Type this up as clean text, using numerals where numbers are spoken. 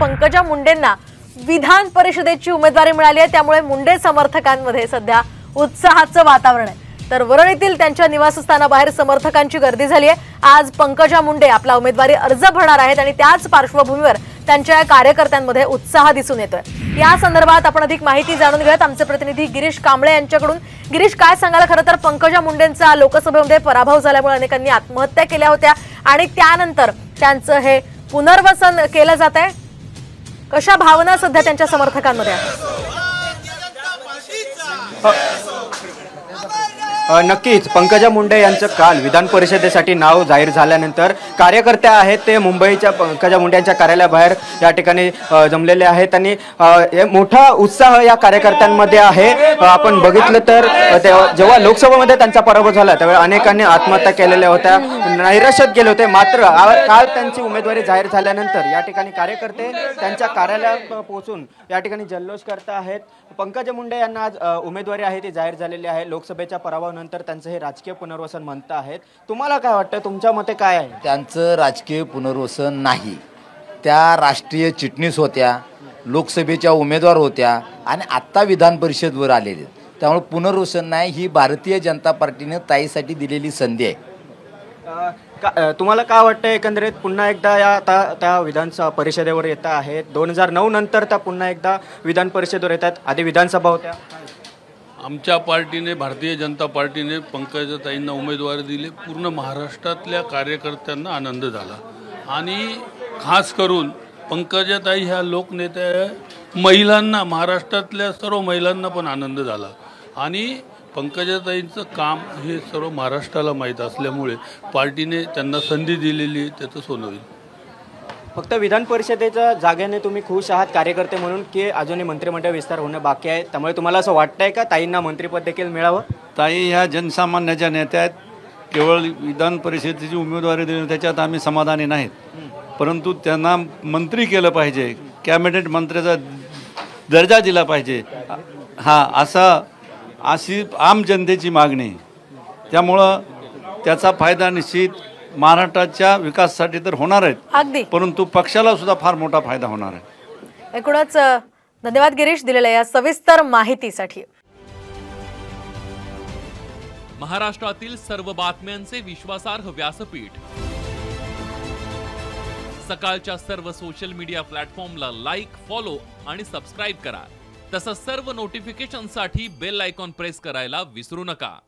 पंकजा मुंडेंना विधान परिषदेची उमेदवारी मिळाली आहे, त्यामुळे मुंडे समर्थकांमध्ये सध्या उत्साहाचं वातावरण आहे। तर वरळीतील त्यांच्या निवासस्थानाबाहेर समर्थकांची गर्दी झाली आहे। आज पंकजा मुंडे आपला उमेदवारी अर्ज भरणार आहेत आणि त्याच पार्श्वभूमीवर त्यांच्या कार्यकर्त्यांमध्ये उत्साह दिसून येतोय। या संदर्भात आपण अधिक माहिती जाणून घेऊयात आमचे प्रतिनिधी गिरीश कांबळे यांच्याकडून। गिरीश, काय सांगाल? खरं तर पंकजा मुंडेंचा लोकसभेमध्ये पराभव झाल्यामुळे अनेकांनी आत्महत्या केल्या होत्या आणि त्यानंतर त्यांचं हे पुनर्वसन केलं जात आहे। कशा भावना सध्या त्यांच्या समर्थकांमध्ये आहेत? नक्कीच पंकजा मुंडे यांचं काल विधान परिषदेसाठी नाव जाहीर झाल्यानंतर कार्यकर्ते आहेत ते मुंबईच्या पंकजा मुंडे यांच्या कार्यालयाबाहेर या ठिकाणी जमलेले आहेत आणि मोठा उत्साह या कार्यकर्त्यांमध्ये आहे। आपण बघितलं तर जेव्हा लोकसभेमध्ये त्यांचा पराभव झाला त्यावेळी अनेकांनी आत्महत्या केलेल्या होत्या, नैराश्यात गेले होते। मात्र काल त्यांची उमेदवारी जाहीर झाल्यानंतर या ठिकाणी कार्यकर्ते त्यांच्या कार्यालयात पोहोचून या ठिकाणी जल्लोष करत आहेत। पंकजा मुंडे यांना आज उमेदवारी आहे ती जाहीर झालेली आहे। लोकसभेच्या पराभवानंतर त्यांचं हे राजकीय पुनर्वसन म्हणत आहेत। तुम्हाला काय वाटतं, तुमच्या मते काय आहे? त्यांचं राजकीय पुनर्वसन नाही, त्या राष्ट्रीय चिटणीस होत्या, लोकसभेच्या उमेदवार होत्या आणि आत्ता विधान परिषदवर आलेले, त्यामुळे पुनर्वसन नाही, ही भारतीय जनता पार्टीने ताईसाठी दिलेली संधी आहे। तुम्हाला काय वाटतं एकंदरीत पुन्हा एकदा या त्या विधान परिषदेवर येत आहेत? 2009 नंतर त्या पुन्हा एकदा विधान परिषदेवर येतात, आधी विधानसभा होत्या। आमच्या पार्टीने, भारतीय जनता पार्टीने पंकजाताईंना उमेदवारी दिली। पूर्ण महाराष्ट्रातल्या कार्यकर्त्यांना आनंद झाला आणि खास करून पंकजाताई ह्या लोकनेत्या, महिलांना, महाराष्ट्रातल्या सर्व महिलांना पण आनंद झाला आणि पंकजाताईंचं काम हे सर्व महाराष्ट्राला माहीत असल्यामुळे पार्टीने त्यांना संधी दिलेली, त्याचं सोनं होईल। फक्त विधान परिषदेच्या जागेने तुम्ही खुश आहात कार्यकर्ते म्हणून, की अजूनही मंत्रिमंडळ विस्तार होणं बाकी आहे, त्यामुळे तुम्हाला असं वाटतंय का ताईंना मंत्रिपद देखील मिळावं? ताई ह्या जनसामान्याच्या नेत्या आहेत, केवळ विधान परिषदेची उमेदवारी देणं त्याच्यात आम्ही समाधानी नाहीत, परंतु त्यांना मंत्री केलं पाहिजे, कॅबिनेट मंत्र्याचा दर्जा दिला पाहिजे, अशी आम जनतेची मागणी। त्यामुळं त्याचा फायदा निश्चित महाराष्ट्राच्या विकासासाठी तर होणार आहे, परंतु पक्षाला सुद्धा फार मोठा फायदा होणार आहे। एकूणच धन्यवाद गिरीश दिलेल्या या सविस्तर माहितीसाठी। महाराष्ट्रातील सर्व बातम्यांचे विश्वासार्ह व्यासपीठ, सकाळच्या सर्व सोशल मीडिया प्लॅटफॉर्मला लाईक, फॉलो आणि सबस्क्राईब करा। तसंच सर्व नोटिफिकेशनसाठी बेल आयकॉन प्रेस करायला विसरू नका।